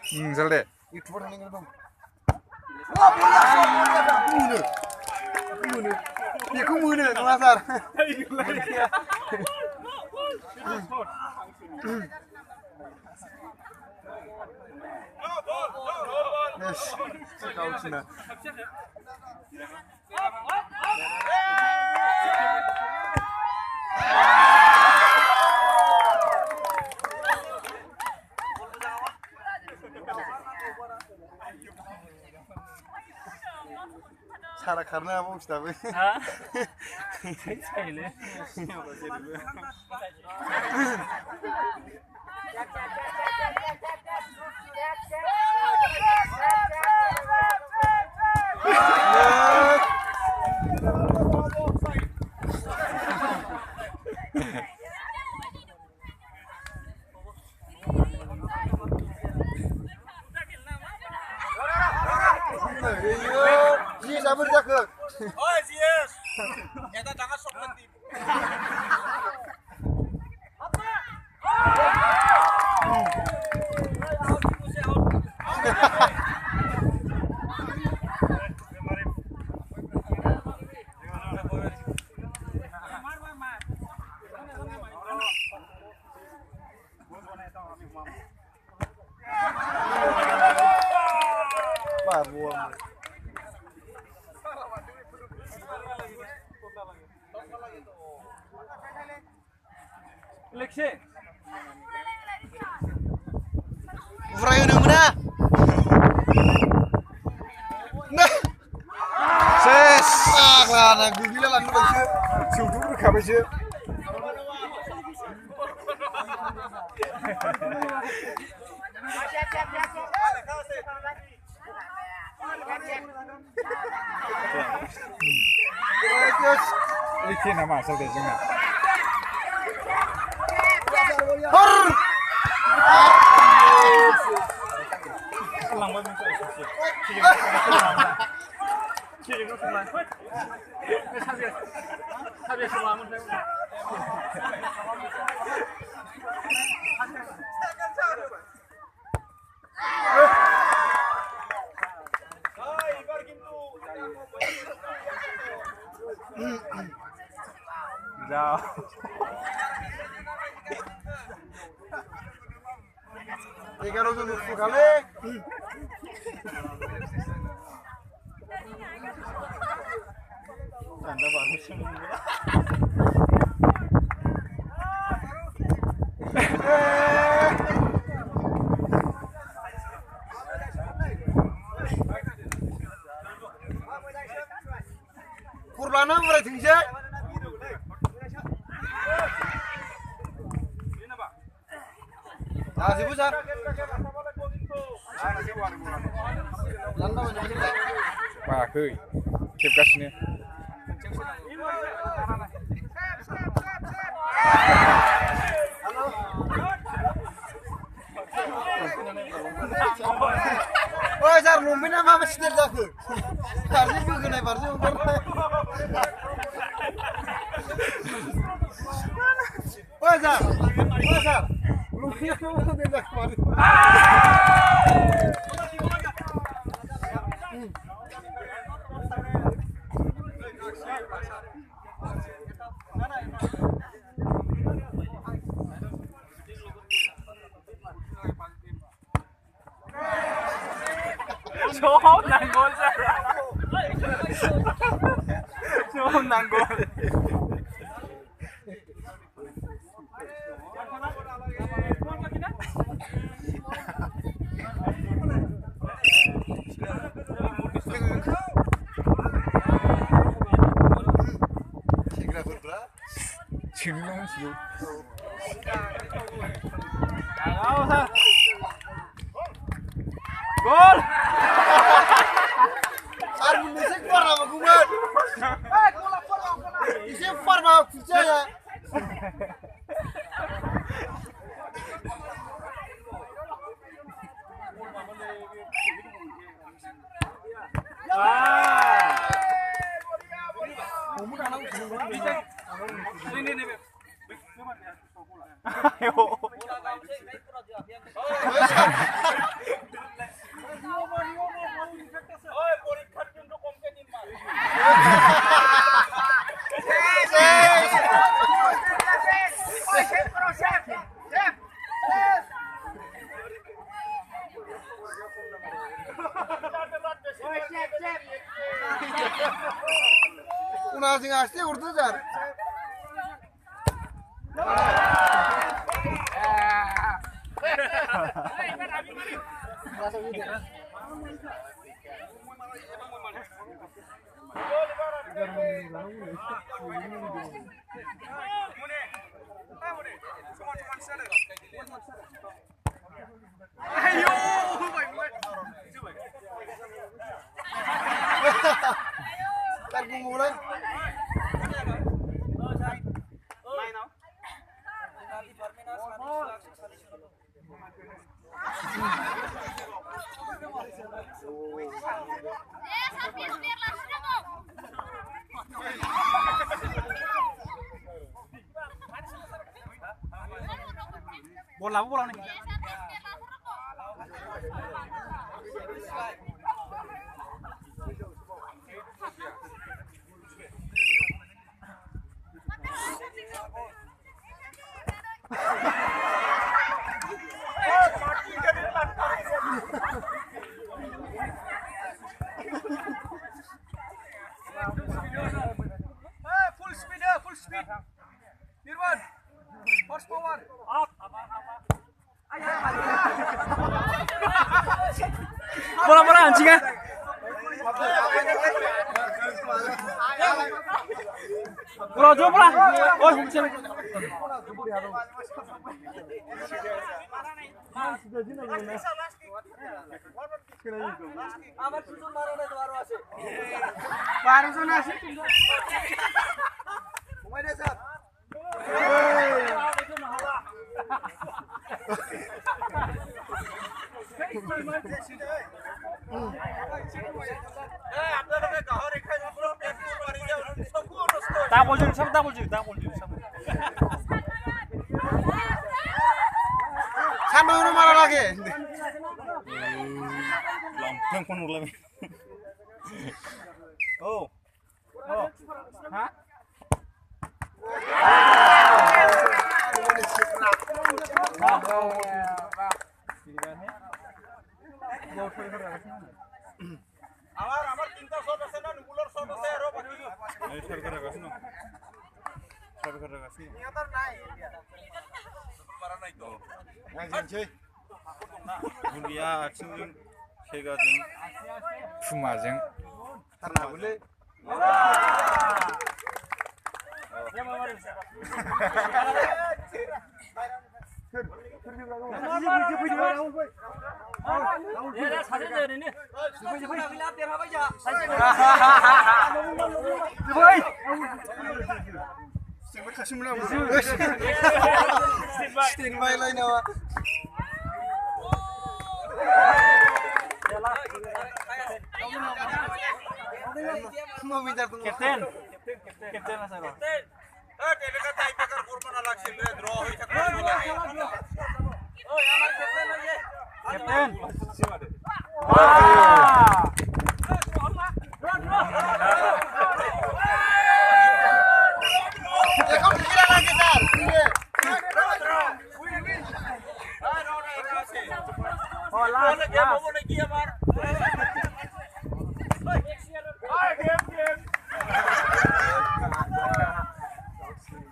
Misal deh. YouTuber ini dong. Dia kumune ngasar. Yes, kau Cina. Cara karena apa Ustaz? Yes, sabar jaga. Oh, yes. Nyata jangan sok nanti. Babuang. Leksi. Ufrayo na muna. Nah. Ses. Ah, nagugila lang ba siya? Sudur ka ba siya? Ini nama asal deh juga. Jauh. Tiga rozu nusu kali. Tanda bagus. Kurbana mulai tinggi. Ah, si besar. Wah, kuy. Keep gasnya. Oh, jar lumina mama sidir jago. Harus bukan ay harus bukan. Oh, jar. Oh, jar. Lumina mama sidir jago. Jauh nanggol sir. Jauh nanggol. Chinong sih. Gol. Arun musik para magumat. Isi para percaya. ওই পরীক্ষার জন্য কমকে দিন মার Una sing asli urdu jar. Tagung mulai. bola bola nih full speed Nirwan horsepower up bola anjing kan bola coba bola oh আমার সুজন মারনে তো আরো আছে 12 জন আছে ঘুমাই দে স্যার আপনারা কাহ রেখা পুরো প্র্যাকটিস করি যাও সব নষ্ট তা বলছিস সব সব সামনে মারা লাগে লং কোন উড়লাম ও হ্যাঁ আমার তিনটা শট আছে না নুগুলোর শট আছে আরো বাকি এই সরকার গাছ না সরকার গাছ না নিয়তর নাই পারা নাই তো জানছে গুলিয়া আছিন সেগাজों फुमाजों karena boleh standby lain awak mau minta tunggu captain আছে গো টেলিকা টাইপাকার করব না লাগছিল রে ড্র হই থাকবে ওই আমার ক্যাপ্টেন হই যে ক্যাপ্টেন এখন খেলা লাগে স্যার ও লাস্ট গেম হবে নাকি আমার